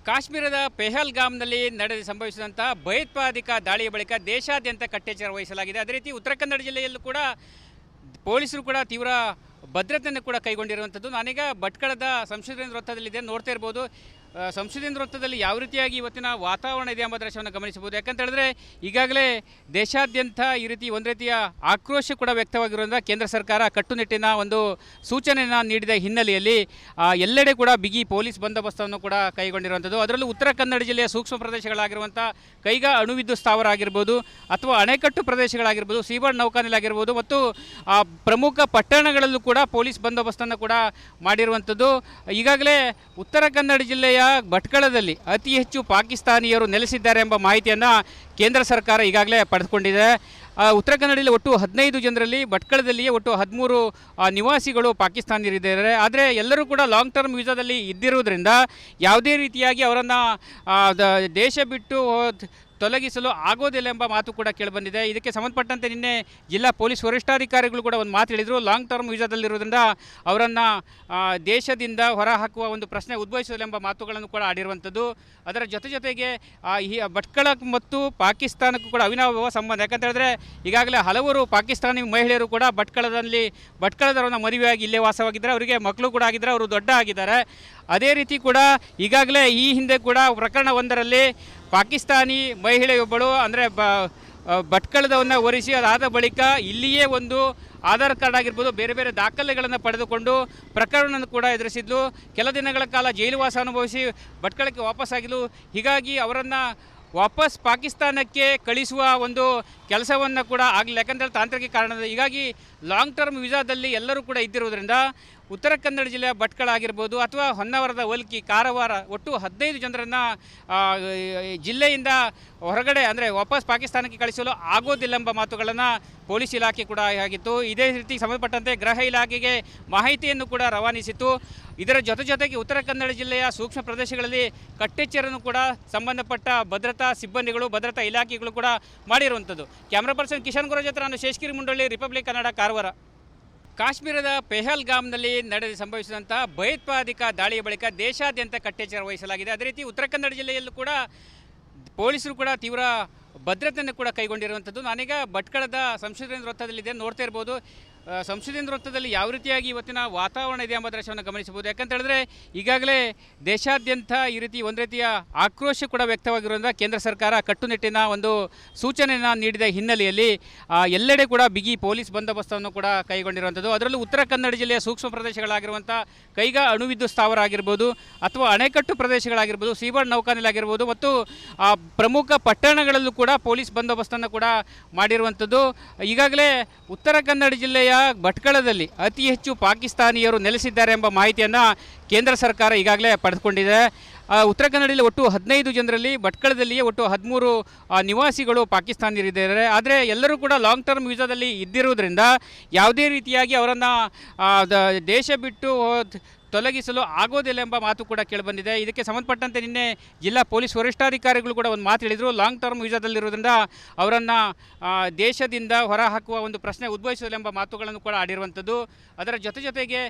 ಕಾಶ್ಮೀರದ ಪೆಹಲ್ಗಾಮ್ನಲ್ಲಿ ಸಂಭವಿಸಿದಂಥ ಭಯೋತ್ಪಾದಕ ದಾಳಿಯ ಬಳಿಕ ದೇಶಾದ್ಯಂತ ಕಟ್ಟೆಚ್ಚರ ವಹಿಸಲಾಗಿದೆ. ಅದೇ ರೀತಿ ಉತ್ತರ ಕನ್ನಡ ಜಿಲ್ಲೆಯಲ್ಲೂ ಕೂಡ ಪೊಲೀಸರು ಕೂಡ ತೀವ್ರ ಭದ್ರತೆಯನ್ನು ಕೂಡ ಕೈಗೊಂಡಿರುವಂಥದ್ದು. ನಾನೀಗ ಭಟ್ಕಳದ ಸಂಶೋಧನಾ ವೃತ್ತದಲ್ಲಿದೆ, ನೋಡ್ತಾ ಇರ್ಬೋದು. ಸಂಶೋಧನಾ ವೃತ್ತದಲ್ಲಿ ಯಾವ ರೀತಿಯಾಗಿ ಇವತ್ತಿನ ವಾತಾವರಣ ಇದೆ ಎಂಬ ದೃಶ್ಯವನ್ನು ಗಮನಿಸಬಹುದು. ಯಾಕಂತ ಹೇಳಿದ್ರೆ ಈಗಾಗಲೇ ದೇಶಾದ್ಯಂತ ಈ ರೀತಿ ಒಂದು ರೀತಿಯ ಆಕ್ರೋಶ ಕೂಡ ವ್ಯಕ್ತವಾಗಿರುವುದರಿಂದ ಕೇಂದ್ರ ಸರ್ಕಾರ ಕಟ್ಟುನಿಟ್ಟಿನ ಒಂದು ಸೂಚನೆಯನ್ನು ನೀಡಿದ ಹಿನ್ನೆಲೆಯಲ್ಲಿ ಎಲ್ಲೆಡೆ ಕೂಡ ಬಿಗಿ ಪೊಲೀಸ್ ಬಂದೋಬಸ್ತನ್ನು ಕೂಡ ಕೈಗೊಂಡಿರುವಂಥದ್ದು. ಅದರಲ್ಲೂ ಉತ್ತರ ಕನ್ನಡ ಜಿಲ್ಲೆಯ ಸೂಕ್ಷ್ಮ ಪ್ರದೇಶಗಳಾಗಿರುವಂಥ ಕೈಗಾ ಅಣುವಿದ್ಯುತ್ ಸ್ಥಾವರ ಆಗಿರ್ಬೋದು ಅಥವಾ ಅಣೆಕಟ್ಟು ಪ್ರದೇಶಗಳಾಗಿರ್ಬೋದು, ಸೀಬರ್ಡ್ ನೌಕಾನೆಲೆ ಆಗಿರ್ಬೋದು ಮತ್ತು ಪ್ರಮುಖ ಪಟ್ಟಣಗಳಲ್ಲೂ ಕೂಡ ಪೊಲೀಸ್ ಬಂದೋಬಸ್ತನ್ನು ಕೂಡ ಮಾಡಿರುವಂಥದ್ದು. ಈಗಾಗಲೇ ಉತ್ತರ ಕನ್ನಡ ಜಿಲ್ಲೆಯ ಭಟ್ಕಳದಲ್ಲಿ ಅತಿ ಹೆಚ್ಚು ಪಾಕಿಸ್ತಾನಿಯರು ನೆಲೆಸಿದ್ದಾರೆ ಎಂಬ ಮಾಹಿತಿಯನ್ನು ಕೇಂದ್ರ ಸರ್ಕಾರ ಈಗಾಗಲೇ ಪಡೆದುಕೊಂಡಿದೆ. ಉತ್ತರ ಕನ್ನಡದಲ್ಲಿ ಒಟ್ಟು 15 ಜನರಲ್ಲಿ ಭಟ್ಕಳದಲ್ಲಿಯೇ ಒಟ್ಟು 13 ನಿವಾಸಿಗಳು ಪಾಕಿಸ್ತಾನಿಯರಿದ್ದಾರೆ. ಆದರೆ ಎಲ್ಲರೂ ಕೂಡ ಲಾಂಗ್ ಟರ್ಮ್ ವೀಸಾದಲ್ಲಿ ಇದ್ದಿರುವುದರಿಂದ ಯಾವುದೇ ರೀತಿಯಾಗಿ ಅವರನ್ನು ದೇಶ ಬಿಟ್ಟು ತೊಲಗಿಸಲು ಆಗೋದಿಲ್ಲ ಎಂಬ ಮಾತು ಕೂಡ ಕೇಳಿಬಂದಿದೆ. ಇದಕ್ಕೆ ಸಂಬಂಧಪಟ್ಟಂತೆ ನಿನ್ನೆ ಜಿಲ್ಲಾ ಪೊಲೀಸ್ ವರಿಷ್ಠಾಧಿಕಾರಿಗಳು ಕೂಡ ಒಂದು ಮಾತು ಹೇಳಿದರು. ಲಾಂಗ್ ಟರ್ಮ್ ವೀಸಾದಲ್ಲಿರುವುದರಿಂದ ಅವರನ್ನು ದೇಶದಿಂದ ಹೊರಹಾಕುವ ಒಂದು ಪ್ರಶ್ನೆ ಉದ್ಭವಿಸೋದಿಲ್ಲ ಎಂಬ ಮಾತುಗಳನ್ನು ಕೂಡ ಆಡಿರುವಂಥದ್ದು. ಅದರ ಜೊತೆಗೆ ಈ ಭಟ್ಕಳ ಮತ್ತು ಪಾಕಿಸ್ತಾನಕ್ಕೂ ಕೂಡ ಅವಿನಾಭಾವ ಸಂಬಂಧ. ಯಾಕಂತ ಹೇಳಿದ್ರೆ ಈಗಾಗಲೇ ಹಲವರು ಪಾಕಿಸ್ತಾನಿ ಮಹಿಳೆಯರು ಕೂಡ ಭಟ್ಕಳದವರನ್ನ ಮದುವೆಯಾಗಿ ಇಲ್ಲೇ ವಾಸವಾಗಿದ್ದರೆ, ಅವರಿಗೆ ಮಕ್ಕಳು ಕೂಡ ಆಗಿದ್ದರೆ, ಅವರು ದೊಡ್ಡ ಆಗಿದ್ದಾರೆ. ಅದೇ ರೀತಿ ಕೂಡ ಈಗಾಗಲೇ ಈ ಹಿಂದೆ ಕೂಡ ಪ್ರಕರಣವೊಂದರಲ್ಲಿ ಪಾಕಿಸ್ತಾನಿ ಮಹಿಳೆಯೊಬ್ಬಳು ಅಂದರೆ ಭಟ್ಕಳದವನ್ನು ಒರೆಸಿ ಅದಾದ ಬಳಿಕ ಇಲ್ಲಿಯೇ ಒಂದು ಆಧಾರ್ ಕಾರ್ಡ್ ಆಗಿರ್ಬೋದು ಬೇರೆ ಬೇರೆ ದಾಖಲೆಗಳನ್ನು ಪಡೆದುಕೊಂಡು ಪ್ರಕರಣವನ್ನು ಕೂಡ ಎದುರಿಸಿದ್ಲು. ಕೆಲ ದಿನಗಳ ಕಾಲ ಜೈಲುವಾಸ ಅನುಭವಿಸಿ ಭಟ್ಕಳಕ್ಕೆ ವಾಪಸ್ಸಾಗಿದ್ಲು. ಹೀಗಾಗಿ ಅವರನ್ನು ವಾಪಸ್ ಪಾಕಿಸ್ತಾನಕ್ಕೆ ಕಳಿಸುವ ಒಂದು ಕೆಲಸವನ್ನು ಕೂಡ ಆಗಲಿಲ್ಲ. ಯಾಕಂದರೆ ತಾಂತ್ರಿಕ ಕಾರಣದ ಹೀಗಾಗಿ ಲಾಂಗ್ ಟರ್ಮ್ ವೀಸಾದಲ್ಲಿ ಎಲ್ಲರೂ ಕೂಡ ಇದ್ದಿರುವುದರಿಂದ ಉತ್ತರ ಕನ್ನಡ ಜಿಲ್ಲೆಯ ಭಟ್ಕಳ ಆಗಿರ್ಬೋದು ಅಥವಾ ಹೊನ್ನಾವರದ ಒಲ್ಕಿ, ಕಾರವಾರ ಒಟ್ಟು 15 ಜನರನ್ನು ಜಿಲ್ಲೆಯಿಂದ ಹೊರಗಡೆ ಅಂದರೆ ವಾಪಸ್ ಪಾಕಿಸ್ತಾನಕ್ಕೆ ಕಳಿಸಲು ಆಗೋದಿಲ್ಲ ಎಂಬ ಮಾತುಗಳನ್ನು ಪೊಲೀಸ್ ಇಲಾಖೆ ಕೂಡ ಆಗಿತ್ತು. ಇದೇ ರೀತಿ ಸಂಬಂಧಪಟ್ಟಂತೆ ಗೃಹ ಇಲಾಖೆಗೆ ಮಾಹಿತಿಯನ್ನು ಕೂಡ ರವಾನಿಸಿತ್ತು. ಇದರ ಜೊತೆಗೆ ಉತ್ತರ ಕನ್ನಡ ಜಿಲ್ಲೆಯ ಸೂಕ್ಷ್ಮ ಪ್ರದೇಶಗಳಲ್ಲಿ ಕಟ್ಟೆಚ್ಚರನ್ನು ಕೂಡ ಸಂಬಂಧಪಟ್ಟ ಭದ್ರತಾ ಸಿಬ್ಬಂದಿಗಳು, ಭದ್ರತಾ ಇಲಾಖೆಗಳು ಕೂಡ ಮಾಡಿರುವಂಥದ್ದು. ಕ್ಯಾಮ್ರಾ ಪರ್ಸನ್ ಕಿಶನ್ ಗುರು ಜೊತೆ ನಾನು ಶೇಷಗಿರಿ ಮುಂಡಳ್ಳಿ, ರಿಪಬ್ಲಿಕ್ ಕನ್ನಡ, ಕಾರವಾರ. ಕಾಶ್ಮೀರದ ಪೆಹಲ್ಗಾಮ್ನಲ್ಲಿ ಸಂಭವಿಸಿದಂಥ ಭಯೋತ್ಪಾದಕ ದಾಳಿಯ ಬಳಿಕ ದೇಶಾದ್ಯಂತ ಕಟ್ಟೆಚ್ಚರ ವಹಿಸಲಾಗಿದೆ. ಅದೇ ರೀತಿ ಉತ್ತರ ಕನ್ನಡ ಜಿಲ್ಲೆಯಲ್ಲೂ ಕೂಡ ಪೊಲೀಸರು ಕೂಡ ತೀವ್ರ ಭದ್ರತೆಯನ್ನು ಕೂಡ ಕೈಗೊಂಡಿರುವಂಥದ್ದು. ನಾನೀಗ ಭಟ್ಕಳದ ಸಂಶೋಧನಾ ವೃತ್ತದಲ್ಲಿದೆ, ನೋಡ್ತಾ ಇರ್ಬೋದು. ಸಂಶೋಧನಾ ವೃತ್ತದಲ್ಲಿ ಯಾವ ರೀತಿಯಾಗಿ ಇವತ್ತಿನ ವಾತಾವರಣ ಇದೆ ಎಂಬ ದೃಶ್ಯವನ್ನು ಗಮನಿಸಬಹುದು. ಯಾಕಂತ ಹೇಳಿದ್ರೆ ಈಗಾಗಲೇ ದೇಶಾದ್ಯಂತ ಈ ರೀತಿ ಒಂದು ರೀತಿಯ ಆಕ್ರೋಶ ಕೂಡ ವ್ಯಕ್ತವಾಗಿರುವುದರಿಂದ ಕೇಂದ್ರ ಸರ್ಕಾರ ಕಟ್ಟುನಿಟ್ಟಿನ ಒಂದು ಸೂಚನೆಯನ್ನು ನೀಡಿದ ಹಿನ್ನೆಲೆಯಲ್ಲಿ ಎಲ್ಲೆಡೆ ಕೂಡ ಬಿಗಿ ಪೊಲೀಸ್ ಬಂದೋಬಸ್ತನ್ನು ಕೂಡ ಕೈಗೊಂಡಿರುವಂಥದ್ದು. ಅದರಲ್ಲೂ ಉತ್ತರ ಕನ್ನಡ ಜಿಲ್ಲೆಯ ಸೂಕ್ಷ್ಮ ಪ್ರದೇಶಗಳಾಗಿರುವಂಥ ಕೈಗಾ ಅಣುವಿದ್ಯುತ್ ಸ್ಥಾವರ ಆಗಿರ್ಬೋದು ಅಥವಾ ಅಣೆಕಟ್ಟು ಪ್ರದೇಶಗಳಾಗಿರ್ಬೋದು, ಸೀಬರ್ಡ್ ನೌಕಾನೆಲೆ ಆಗಿರ್ಬೋದು ಮತ್ತು ಪ್ರಮುಖ ಪಟ್ಟಣಗಳಲ್ಲೂ ಕೂಡ ಪೊಲೀಸ್ ಬಂದೋಬಸ್ತನ್ನು ಕೂಡ ಮಾಡಿರುವಂಥದ್ದು. ಈಗಾಗಲೇ ಉತ್ತರ ಕನ್ನಡ ಜಿಲ್ಲೆಯ ಭಟ್ಕಳದಲ್ಲಿ ಅತಿ ಹೆಚ್ಚು ಪಾಕಿಸ್ತಾನಿಯರು ನೆಲೆಸಿದ್ದಾರೆ ಎಂಬ ಮಾಹಿತಿಯನ್ನು ಕೇಂದ್ರ ಸರ್ಕಾರ ಈಗಾಗಲೇ ಪಡೆದುಕೊಂಡಿದೆ. ಉತ್ತರ ಕನ್ನಡದಲ್ಲಿ ಒಟ್ಟು 15 ಜನರಲ್ಲಿ ಭಟ್ಕಳದಲ್ಲಿಯೇ ಒಟ್ಟು 13 ನಿವಾಸಿಗಳು ಪಾಕಿಸ್ತಾನಿಯರಿದ್ದಾರೆ. ಆದರೆ ಎಲ್ಲರೂ ಕೂಡ ಲಾಂಗ್ ಟರ್ಮ್ ವೀಸಾದಲ್ಲಿ ಇದ್ದಿರುವುದರಿಂದ ಯಾವುದೇ ರೀತಿಯಾಗಿ ಅವರನ್ನು ದೇಶ ಬಿಟ್ಟು ತೊಲಗಿಸಲು ಆಗೋದಿಲ್ಲ ಎಂಬ ಮಾತು ಕೂಡ ಕೇಳಿಬಂದಿದೆ. ಇದಕ್ಕೆ ಸಂಬಂಧಪಟ್ಟಂತೆ ನಿನ್ನೆ ಜಿಲ್ಲಾ ಪೊಲೀಸ್ ವರಿಷ್ಠಾಧಿಕಾರಿಗಳು ಕೂಡ ಒಂದು ಮಾತು ಹೇಳಿದರು. ಲಾಂಗ್ ಟರ್ಮ್ ವೀಸಾದಲ್ಲಿರುವುದರಿಂದ ಅವರನ್ನು ದೇಶದಿಂದ ಹೊರಹಾಕುವ ಒಂದು ಪ್ರಶ್ನೆ ಉದ್ಭವಿಸೋದಿಲ್ಲ ಎಂಬ ಮಾತುಗಳನ್ನು ಕೂಡ ಆಡಿರುವಂಥದ್ದು. ಅದರ ಜೊತೆಗೆ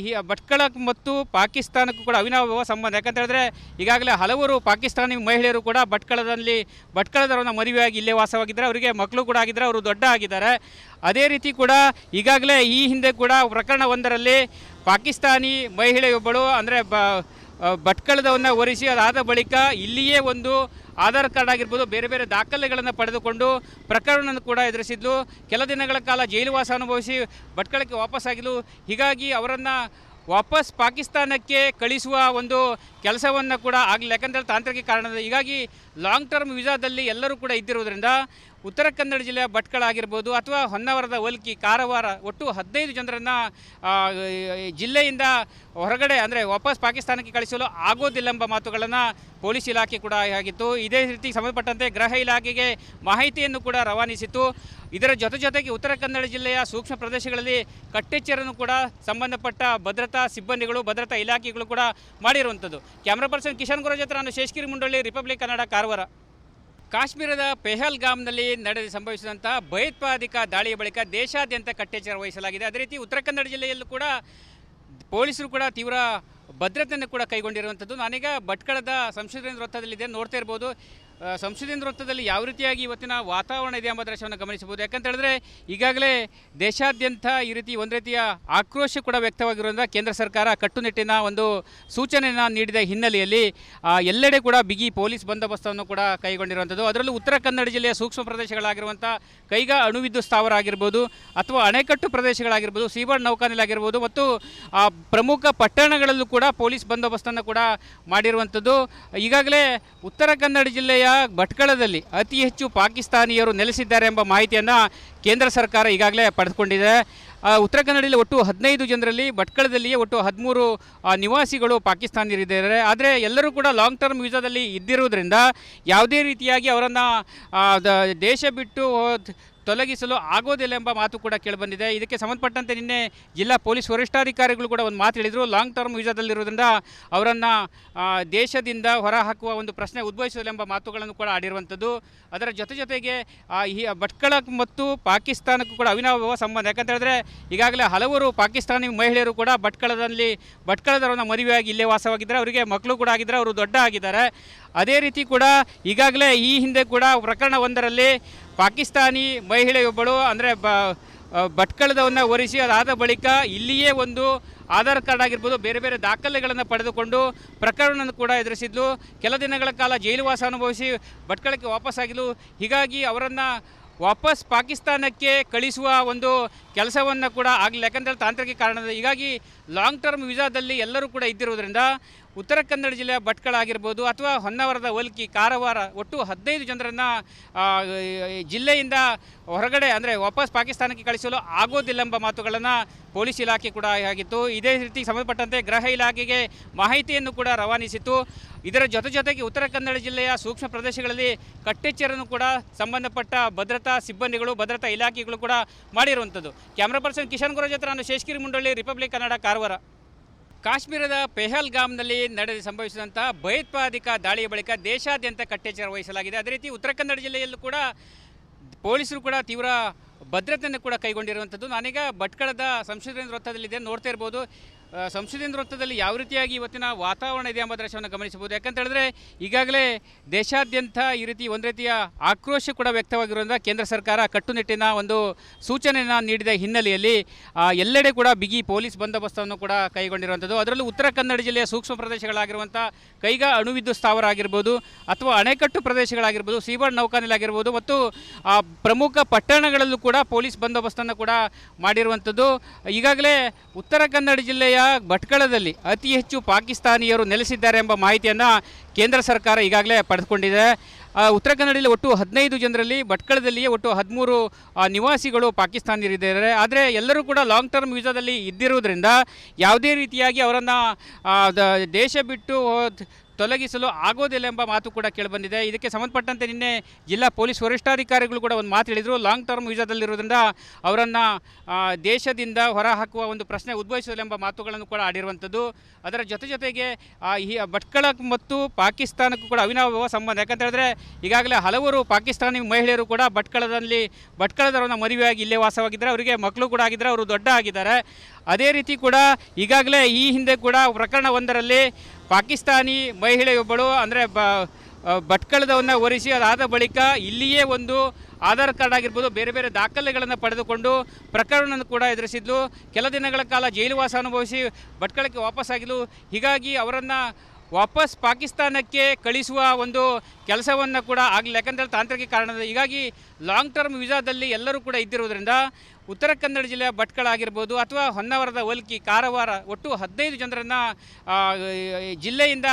ಈ ಭಟ್ಕಳ ಮತ್ತು ಪಾಕಿಸ್ತಾನಕ್ಕೂ ಕೂಡ ಅವಿನಾಭಾವ ಸಂಬಂಧ. ಯಾಕಂತ ಹೇಳಿದ್ರೆ ಈಗಾಗಲೇ ಹಲವರು ಪಾಕಿಸ್ತಾನಿ ಮಹಿಳೆಯರು ಕೂಡ ಭಟ್ಕಳದವರನ್ನ ಮದುವೆಯಾಗಿ ಇಲ್ಲೇ ವಾಸವಾಗಿದ್ದರೆ, ಅವರಿಗೆ ಮಕ್ಕಳು ಕೂಡ ಆಗಿದ್ದರೆ, ಅವರು ದೊಡ್ಡ ಆಗಿದ್ದಾರೆ. ಅದೇ ರೀತಿ ಕೂಡ ಈಗಾಗಲೇ ಈ ಹಿಂದೆ ಕೂಡ ಪ್ರಕರಣವೊಂದರಲ್ಲಿ ಪಾಕಿಸ್ತಾನಿ ಮಹಿಳೆಯೊಬ್ಬಳು ಅಂದರೆ ಭಟ್ಕಳದವನ್ನು ಒರೆಸಿ ಅದಾದ ಬಳಿಕ ಇಲ್ಲಿಯೇ ಒಂದು ಆಧಾರ್ ಕಾರ್ಡ್ ಆಗಿರ್ಬೋದು ಬೇರೆ ಬೇರೆ ದಾಖಲೆಗಳನ್ನು ಪಡೆದುಕೊಂಡು ಪ್ರಕರಣವನ್ನು ಕೂಡ ಎದುರಿಸಿದ್ಲು. ಕೆಲ ದಿನಗಳ ಕಾಲ ಜೈಲುವಾಸ ಅನುಭವಿಸಿ ಭಟ್ಕಳಕ್ಕೆ ವಾಪಸ್ಸಾಗಿದ್ಲು. ಹೀಗಾಗಿ ಅವರನ್ನು ವಾಪಸ್ ಪಾಕಿಸ್ತಾನಕ್ಕೆ ಕಳಿಸುವ ಒಂದು ಕೆಲಸವನ್ನು ಕೂಡ ಆಗಲಿಲ್ಲ. ಯಾಕಂದರೆ ತಾಂತ್ರಿಕ ಕಾರಣದ ಹೀಗಾಗಿ ಲಾಂಗ್ ಟರ್ಮ್ ವೀಸಾದಲ್ಲಿ ಎಲ್ಲರೂ ಕೂಡ ಇದ್ದಿರುವುದರಿಂದ ಉತ್ತರ ಕನ್ನಡ ಜಿಲ್ಲೆಯ ಭಟ್ಕಳ ಆಗಿರ್ಬೋದು ಅಥವಾ ಹೊನ್ನಾವರದ ಒಲ್ಕಿ, ಕಾರವಾರ ಒಟ್ಟು 15 ಜನರನ್ನು ಜಿಲ್ಲೆಯಿಂದ ಹೊರಗಡೆ ಅಂದರೆ ವಾಪಸ್ ಪಾಕಿಸ್ತಾನಕ್ಕೆ ಕಳಿಸಲು ಆಗೋದಿಲ್ಲ ಎಂಬ ಮಾತುಗಳನ್ನು ಪೊಲೀಸ್ ಇಲಾಖೆ ಕೂಡ ಆಗಿತ್ತು. ಇದೇ ರೀತಿ ಸಂಬಂಧಪಟ್ಟಂತೆ ಗೃಹ ಇಲಾಖೆಗೆ ಮಾಹಿತಿಯನ್ನು ಕೂಡ ರವಾನಿಸಿತ್ತು. ಇದರ ಜೊತೆಗೆ ಉತ್ತರ ಕನ್ನಡ ಜಿಲ್ಲೆಯ ಸೂಕ್ಷ್ಮ ಪ್ರದೇಶಗಳಲ್ಲಿ ಕಟ್ಟೆಚ್ಚರನ್ನು ಕೂಡ ಸಂಬಂಧಪಟ್ಟ ಭದ್ರತಾ ಸಿಬ್ಬಂದಿಗಳು, ಭದ್ರತಾ ಇಲಾಖೆಗಳು ಕೂಡ ಮಾಡಿರುವಂಥದ್ದು. ಕ್ಯಾಮ್ರಾ ಪರ್ಸನ್ ಕಿಶನ್ ಗುರು ಜೊತೆ ನಾನು ಶೇಷಗಿರಿ ಮುಂಡಳ್ಳಿ, ರಿಪಬ್ಲಿಕ್ ಕನ್ನಡ, ಕಾರವಾರ. ಕಾಶ್ಮೀರದ ಪೆಹಲ್ಗಾಮ್ನಲ್ಲಿ ಸಂಭವಿಸಿದಂಥ ಭಯೋತ್ಪಾದಕ ದಾಳಿಯ ಬಳಿಕ ದೇಶಾದ್ಯಂತ ಕಟ್ಟೆಚ್ಚರ ವಹಿಸಲಾಗಿದೆ. ಅದೇ ರೀತಿ ಉತ್ತರ ಕನ್ನಡ ಜಿಲ್ಲೆಯಲ್ಲೂ ಕೂಡ ಪೊಲೀಸರು ಕೂಡ ತೀವ್ರ ಭದ್ರತೆಯನ್ನು ಕೂಡ ಕೈಗೊಂಡಿರುವಂಥದ್ದು. ನಾನೀಗ ಭಟ್ಕಳದ ಸಂಶೋಧನಾ ವೃತ್ತದಲ್ಲಿದೆ, ನೋಡ್ತಾ ಇರ್ಬೋದು. ಸಂಶೋಧನಾ ವೃತ್ತದಲ್ಲಿ ಯಾವ ರೀತಿಯಾಗಿ ಇವತ್ತಿನ ವಾತಾವರಣ ಇದೆ ಎಂಬ ದೃಶ್ಯವನ್ನು ಗಮನಿಸಬಹುದು. ಯಾಕಂತ ಹೇಳಿದ್ರೆ ಈಗಾಗಲೇ ದೇಶಾದ್ಯಂತ ಈ ರೀತಿ ಒಂದು ರೀತಿಯ ಆಕ್ರೋಶ ಕೂಡ ವ್ಯಕ್ತವಾಗಿರೋದ್ರಿಂದ ಕೇಂದ್ರ ಸರ್ಕಾರ ಕಟ್ಟುನಿಟ್ಟಿನ ಒಂದು ಸೂಚನೆಯನ್ನು ನೀಡಿದ ಹಿನ್ನೆಲೆಯಲ್ಲಿ ಎಲ್ಲೆಡೆ ಕೂಡ ಬಿಗಿ ಪೊಲೀಸ್ ಬಂದೋಬಸ್ತನ್ನು ಕೂಡ ಕೈಗೊಂಡಿರುವಂಥದ್ದು. ಅದರಲ್ಲೂ ಉತ್ತರ ಕನ್ನಡ ಜಿಲ್ಲೆಯ ಸೂಕ್ಷ್ಮ ಪ್ರದೇಶಗಳಾಗಿರುವಂಥ ಕೈಗಾ ಅಣುವಿದ್ಯುತ್ ಸ್ಥಾವರ ಆಗಿರ್ಬೋದು ಅಥವಾ ಅಣೆಕಟ್ಟು ಪ್ರದೇಶಗಳಾಗಿರ್ಬೋದು, ಸೀಬರ್ಡ್ ನೌಕಾನೆಲೆ ಆಗಿರ್ಬೋದು ಮತ್ತು ಪ್ರಮುಖ ಪಟ್ಟಣಗಳಲ್ಲೂ ಕೂಡ ಪೊಲೀಸ್ ಬಂದೋಬಸ್ತನ್ನು ಕೂಡ ಮಾಡಿರುವಂಥದ್ದು. ಈಗಾಗಲೇ ಉತ್ತರ ಕನ್ನಡ ಜಿಲ್ಲೆಯ ಭಟ್ಕಳದಲ್ಲಿ ಅತಿ ಹೆಚ್ಚು ಪಾಕಿಸ್ತಾನಿಯರು ನೆಲೆಸಿದ್ದಾರೆ ಎಂಬ ಮಾಹಿತಿಯನ್ನು ಕೇಂದ್ರ ಸರ್ಕಾರ ಈಗಾಗಲೇ ಪಡೆದುಕೊಂಡಿದೆ. ಉತ್ತರ ಕನ್ನಡದಲ್ಲಿ ಒಟ್ಟು 15 ಜನರಲ್ಲಿ ಭಟ್ಕಳದಲ್ಲಿಯೇ ಒಟ್ಟು 13 ನಿವಾಸಿಗಳು ಪಾಕಿಸ್ತಾನಿಯರಿದ್ದಾರೆ. ಆದರೆ ಎಲ್ಲರೂ ಕೂಡ ಲಾಂಗ್ ಟರ್ಮ್ ವೀಸಾದಲ್ಲಿ ಇದ್ದಿರುವುದರಿಂದ ಯಾವುದೇ ರೀತಿಯಾಗಿ ಅವರನ್ನು ದೇಶ ಬಿಟ್ಟು ತೊಲಗಿಸಲು ಆಗೋದಿಲ್ಲ ಎಂಬ ಮಾತು ಕೂಡ ಕೇಳಿಬಂದಿದೆ. ಇದಕ್ಕೆ ಸಂಬಂಧಪಟ್ಟಂತೆ ನಿನ್ನೆ ಜಿಲ್ಲಾ ಪೊಲೀಸ್ ವರಿಷ್ಠಾಧಿಕಾರಿಗಳು ಕೂಡ ಒಂದು ಮಾತು ಹೇಳಿದರು. ಲಾಂಗ್ ಟರ್ಮ್ ವೀಸಾದಲ್ಲಿರೋದ್ರಿಂದ ಅವರನ್ನು ದೇಶದಿಂದ ಹೊರಹಾಕುವ ಒಂದು ಪ್ರಶ್ನೆ ಉದ್ಭವಿಸೋದಿಲ್ಲ ಎಂಬ ಮಾತುಗಳನ್ನು ಕೂಡ ಆಡಿರುವಂಥದ್ದು. ಅದರ ಜೊತೆಗೆ ಈ ಭಟ್ಕಳ ಮತ್ತು ಪಾಕಿಸ್ತಾನಕ್ಕೂ ಕೂಡ ಅವಿನಾಭಾವ ಸಂಬಂಧ. ಯಾಕಂತ ಹೇಳಿದ್ರೆ ಈಗಾಗಲೇ ಹಲವರು ಪಾಕಿಸ್ತಾನಿ ಮಹಿಳೆಯರು ಕೂಡ ಭಟ್ಕಳದವರನ್ನ ಮದುವೆಯಾಗಿ ಇಲ್ಲೇ ವಾಸವಾಗಿದ್ದಾರೆ, ಅವರಿಗೆ ಮಕ್ಕಳು ಕೂಡ ಆಗಿದ್ದಾರೆ, ಅವರು ದೊಡ್ಡ ಆಗಿದ್ದಾರೆ. ಅದೇ ರೀತಿ ಕೂಡ ಈಗಾಗಲೇ ಈ ಹಿಂದೆ ಕೂಡ ಪ್ರಕರಣ ಒಂದರಲ್ಲಿ ಪಾಕಿಸ್ತಾನಿ ಮಹಿಳೆಯೊಬ್ಬಳು ಅಂದರೆ ಭಟ್ಕಳದವನ್ನು ಒರೆಸಿ ಅದಾದ ಬಳಿಕ ಇಲ್ಲಿಯೇ ಒಂದು ಆಧಾರ್ ಕಾರ್ಡ್ ಆಗಿರ್ಬೋದು ಬೇರೆ ಬೇರೆ ದಾಖಲೆಗಳನ್ನು ಪಡೆದುಕೊಂಡು ಪ್ರಕರಣವನ್ನು ಕೂಡ ಎದುರಿಸಿದ್ಲು. ಕೆಲ ದಿನಗಳ ಕಾಲ ಜೈಲುವಾಸ ಅನುಭವಿಸಿ ಭಟ್ಕಳಕ್ಕೆ ವಾಪಸ್ಸಾಗಿದ್ಲು. ಹೀಗಾಗಿ ಅವರನ್ನು ವಾಪಸ್ ಪಾಕಿಸ್ತಾನಕ್ಕೆ ಕಳಿಸುವ ಒಂದು ಕೆಲಸವನ್ನು ಕೂಡ ಆಗಲಿಲ್ಲ. ಯಾಕಂದರೆ ತಾಂತ್ರಿಕ ಕಾರಣದ ಹೀಗಾಗಿ ಲಾಂಗ್ ಟರ್ಮ್ ವೀಸಾದಲ್ಲಿ ಎಲ್ಲರೂ ಕೂಡ ಇದ್ದಿರುವುದರಿಂದ ಉತ್ತರ ಕನ್ನಡ ಜಿಲ್ಲೆಯ ಭಟ್ಕಳ ಆಗಿರ್ಬೋದು ಅಥವಾ ಹೊನ್ನಾವರದ ವಲ್ಕಿ, ಕಾರವಾರ ಒಟ್ಟು 15 ಜನರನ್ನು ಜಿಲ್ಲೆಯಿಂದ ಹೊರಗಡೆ ಅಂದರೆ ವಾಪಸ್ ಪಾಕಿಸ್ತಾನಕ್ಕೆ ಕಳಿಸಲು ಆಗೋದಿಲ್ಲ ಎಂಬ ಮಾತುಗಳನ್ನು ಪೊಲೀಸ್ ಇಲಾಖೆ ಕೂಡ ಆಗಿತ್ತು. ಇದೇ ರೀತಿ ಸಂಬಂಧಪಟ್ಟಂತೆ ಗೃಹ ಇಲಾಖೆಗೆ ಮಾಹಿತಿಯನ್ನು ಕೂಡ ರವಾನಿಸಿತ್ತು. ಇದರ ಜೊತೆಗೆ ಉತ್ತರ ಕನ್ನಡ ಜಿಲ್ಲೆಯ ಸೂಕ್ಷ್ಮ ಪ್ರದೇಶಗಳಲ್ಲಿ ಕಟ್ಟೆಚ್ಚರನ್ನು ಕೂಡ ಸಂಬಂಧಪಟ್ಟ ಭದ್ರತಾ ಸಿಬ್ಬಂದಿಗಳು, ಭದ್ರತಾ ಇಲಾಖೆಗಳು ಕೂಡ ಮಾಡಿರುವಂಥದ್ದು. ಕ್ಯಾಮ್ರಾ ಪರ್ಸನ್ ಕಿಶನ್ ಗುರು ಜೊತೆ ನಾನು ಶೇಷಗಿರಿ ಮುಂಡಳ್ಳಿ, ರಿಪಬ್ಲಿಕ್ ಕನ್ನಡ, ಕಾರವಾರ. ಕಾಶ್ಮೀರದ ಪೆಹಲ್ಗಾಮ್ನಲ್ಲಿ ಸಂಭವಿಸಿದಂಥ ಭಯೋತ್ಪಾದಕ ದಾಳಿಯ ಬಳಿಕ ದೇಶಾದ್ಯಂತ ಕಟ್ಟೆಚ್ಚರ ವಹಿಸಲಾಗಿದೆ. ಅದೇ ರೀತಿ ಉತ್ತರ ಕನ್ನಡ ಜಿಲ್ಲೆಯಲ್ಲೂ ಕೂಡ ಪೊಲೀಸರು ಕೂಡ ತೀವ್ರ ಭದ್ರತೆಯನ್ನು ಕೂಡ ಕೈಗೊಂಡಿರುವಂಥದ್ದು. ನಾನೀಗ ಭಟ್ಕಳದ ಸಂಶೋಧನಾ ವೃತ್ತದಲ್ಲಿದೆ, ನೋಡ್ತಾ ಇರ್ಬೋದು. ಸಂಶೋಧನಾ ವೃತ್ತದಲ್ಲಿ ಯಾವ ರೀತಿಯಾಗಿ ಇವತ್ತಿನ ವಾತಾವರಣ ಇದೆ ಎಂಬ ದೃಶ್ಯವನ್ನು ಗಮನಿಸಬಹುದು. ಯಾಕಂತ ಹೇಳಿದ್ರೆ ಈಗಾಗಲೇ ದೇಶಾದ್ಯಂತ ಈ ರೀತಿ ಒಂದು ರೀತಿಯ ಆಕ್ರೋಶ ಕೂಡ ವ್ಯಕ್ತವಾಗಿರೋದ್ರಿಂದ ಕೇಂದ್ರ ಸರ್ಕಾರ ಕಟ್ಟುನಿಟ್ಟಿನ ಒಂದು ಸೂಚನೆಯನ್ನು ನೀಡಿದ ಹಿನ್ನೆಲೆಯಲ್ಲಿ ಎಲ್ಲೆಡೆ ಕೂಡ ಬಿಗಿ ಪೊಲೀಸ್ ಬಂದೋಬಸ್ತನ್ನು ಕೂಡ ಕೈಗೊಂಡಿರುವಂಥದ್ದು. ಅದರಲ್ಲೂ ಉತ್ತರ ಕನ್ನಡ ಜಿಲ್ಲೆಯ ಸೂಕ್ಷ್ಮ ಪ್ರದೇಶಗಳಾಗಿರುವಂಥ ಕೈಗಾ ಅಣುವಿದ್ಯುತ್ ಸ್ಥಾವರ ಆಗಿರ್ಬೋದು ಅಥವಾ ಅಣೆಕಟ್ಟು ಪ್ರದೇಶಗಳಾಗಿರ್ಬೋದು, ಸೀಬರ್ಡ್ ನೌಕಾನೆಲೆ ಆಗಿರ್ಬೋದು ಮತ್ತು ಪ್ರಮುಖ ಪಟ್ಟಣಗಳಲ್ಲೂ ಕೂಡ ಪೊಲೀಸ್ ಬಂದೋಬಸ್ತನ್ನು ಕೂಡ ಮಾಡಿರುವಂಥದ್ದು. ಈಗಾಗಲೇ ಉತ್ತರ ಕನ್ನಡ ಜಿಲ್ಲೆಯ ಭಟ್ಕಳದಲ್ಲಿ ಅತಿ ಹೆಚ್ಚು ಪಾಕಿಸ್ತಾನಿಯರು ನೆಲೆಸಿದ್ದಾರೆ ಎಂಬ ಮಾಹಿತಿಯನ್ನು ಕೇಂದ್ರ ಸರ್ಕಾರ ಈಗಾಗಲೇ ಪಡೆದುಕೊಂಡಿದೆ. ಉತ್ತರ ಕನ್ನಡದಲ್ಲಿ ಒಟ್ಟು 15 ಜನರಲ್ಲಿ ಭಟ್ಕಳದಲ್ಲಿಯೇ ಒಟ್ಟು 13 ನಿವಾಸಿಗಳು ಪಾಕಿಸ್ತಾನಿಯರಿದ್ದಾರೆ. ಆದರೆ ಎಲ್ಲರೂ ಕೂಡ ಲಾಂಗ್ ಟರ್ಮ್ ವೀಸಾದಲ್ಲಿ ಇದ್ದಿರುವುದರಿಂದ ಯಾವುದೇ ರೀತಿಯಾಗಿ ಅವರನ್ನು ದೇಶ ಬಿಟ್ಟು ತೊಲಗಿಸಲು ಆಗೋದಿಲ್ಲ ಎಂಬ ಮಾತು ಕೂಡ ಕೇಳಿಬಂದಿದೆ. ಇದಕ್ಕೆ ಸಂಬಂಧಪಟ್ಟಂತೆ ನಿನ್ನೆ ಜಿಲ್ಲಾ ಪೊಲೀಸ್ ವರಿಷ್ಠಾಧಿಕಾರಿಗಳು ಕೂಡ ಒಂದು ಮಾತು ಹೇಳಿದರು. ಲಾಂಗ್ ಟರ್ಮ್ ವೀಸಾದಲ್ಲಿರೋದ್ರಿಂದ ಅವರನ್ನು ದೇಶದಿಂದ ಹೊರಹಾಕುವ ಒಂದು ಪ್ರಶ್ನೆ ಉದ್ಭವಿಸೋದಿಲ್ಲ ಎಂಬ ಮಾತುಗಳನ್ನು ಕೂಡ ಆಡಿರುವಂಥದ್ದು. ಅದರ ಜೊತೆಗೆ ಈ ಭಟ್ಕಳ ಮತ್ತು ಪಾಕಿಸ್ತಾನಕ್ಕೂ ಕೂಡ ಅವಿನಾಭಾವ ಸಂಬಂಧ. ಯಾಕಂತ ಹೇಳಿದ್ರೆ ಈಗಾಗಲೇ ಹಲವರು ಪಾಕಿಸ್ತಾನಿ ಮಹಿಳೆಯರು ಕೂಡ ಭಟ್ಕಳದವರನ್ನ ಮದುವೆಯಾಗಿ ಇಲ್ಲೇ ವಾಸವಾಗಿದ್ದಾರೆ, ಅವರಿಗೆ ಮಕ್ಕಳು ಕೂಡ ಆಗಿದ್ದಾರೆ, ಅವರು ದೊಡ್ಡ ಆಗಿದ್ದಾರೆ. ಅದೇ ರೀತಿ ಕೂಡ ಈಗಾಗಲೇ ಈ ಹಿಂದೆ ಕೂಡ ಪ್ರಕರಣ ಒಂದರಲ್ಲಿ ಪಾಕಿಸ್ತಾನಿ ಮಹಿಳೆಯೊಬ್ಬಳು ಅಂದರೆ ಭಟ್ಕಳದವನ್ನು ಒರೆಸಿ ಅದಾದ ಬಳಿಕ ಇಲ್ಲಿಯೇ ಒಂದು ಆಧಾರ್ ಕಾರ್ಡ್ ಆಗಿರ್ಬೋದು ಬೇರೆ ಬೇರೆ ದಾಖಲೆಗಳನ್ನು ಪಡೆದುಕೊಂಡು ಪ್ರಕರಣವನ್ನು ಕೂಡ ಎದುರಿಸಿದ್ಲು. ಕೆಲ ದಿನಗಳ ಕಾಲ ಜೈಲುವಾಸ ಅನುಭವಿಸಿ ಭಟ್ಕಳಕ್ಕೆ ವಾಪಸ್ಸಾಗಿದ್ಲು. ಹೀಗಾಗಿ ಅವರನ್ನು ವಾಪಸ್ ಪಾಕಿಸ್ತಾನಕ್ಕೆ ಕಳಿಸುವ ಒಂದು ಕೆಲಸವನ್ನು ಕೂಡ ಆಗಲಿಲ್ಲ. ಯಾಕಂದರೆ ತಾಂತ್ರಿಕ ಕಾರಣದ ಹೀಗಾಗಿ ಲಾಂಗ್ ಟರ್ಮ್ ವೀಸಾದಲ್ಲಿ ಎಲ್ಲರೂ ಕೂಡ ಇದ್ದಿರುವುದರಿಂದ ಉತ್ತರ ಕನ್ನಡ ಜಿಲ್ಲೆಯ ಭಟ್ಕಳ ಆಗಿರ್ಬೋದು ಅಥವಾ ಹೊನ್ನಾವರದ ವಲ್ಕಿ, ಕಾರವಾರ ಒಟ್ಟು 15 ಜನರನ್ನು ಜಿಲ್ಲೆಯಿಂದ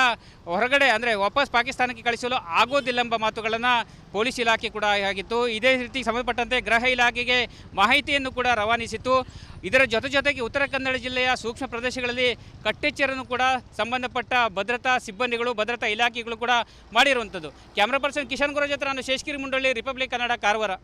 ಹೊರಗಡೆ ಅಂದರೆ ವಾಪಸ್ ಪಾಕಿಸ್ತಾನಕ್ಕೆ ಕಳಿಸಲು ಆಗೋದಿಲ್ಲ ಎಂಬ ಮಾತುಗಳನ್ನು ಪೊಲೀಸ್ ಇಲಾಖೆ ಕೂಡ ಆಗಿತ್ತು. ಇದೇ ರೀತಿ ಸಂಬಂಧಪಟ್ಟಂತೆ ಗೃಹ ಇಲಾಖೆಗೆ ಮಾಹಿತಿಯನ್ನು ಕೂಡ ರವಾನಿಸಿತ್ತು. ಇದರ ಜೊತೆಗೆ ಉತ್ತರ ಕನ್ನಡ ಜಿಲ್ಲೆಯ ಸೂಕ್ಷ್ಮ ಪ್ರದೇಶಗಳಲ್ಲಿ ಕಟ್ಟೆಚ್ಚರನ್ನು ಕೂಡ ಸಂಬಂಧಪಟ್ಟ ಭದ್ರತಾ ಸಿಬ್ಬಂದಿಗಳು, ಭದ್ರತಾ ಇಲಾಖೆಗಳು ಕೂಡ ಮಾಡಿರುವಂಥದ್ದು. ಕ್ಯಾಮ್ರಾ ಪರ್ಸನ್ ಕಿಶನ್ ಗುರು ಜೊತೆ ನಾನು ಶೇಷಗಿರಿ ಮುಂಡಳ್ಳಿ, ರಿಪಬ್ಲಿಕ್ ಕನ್ನಡ, ಕಾರವಾರ.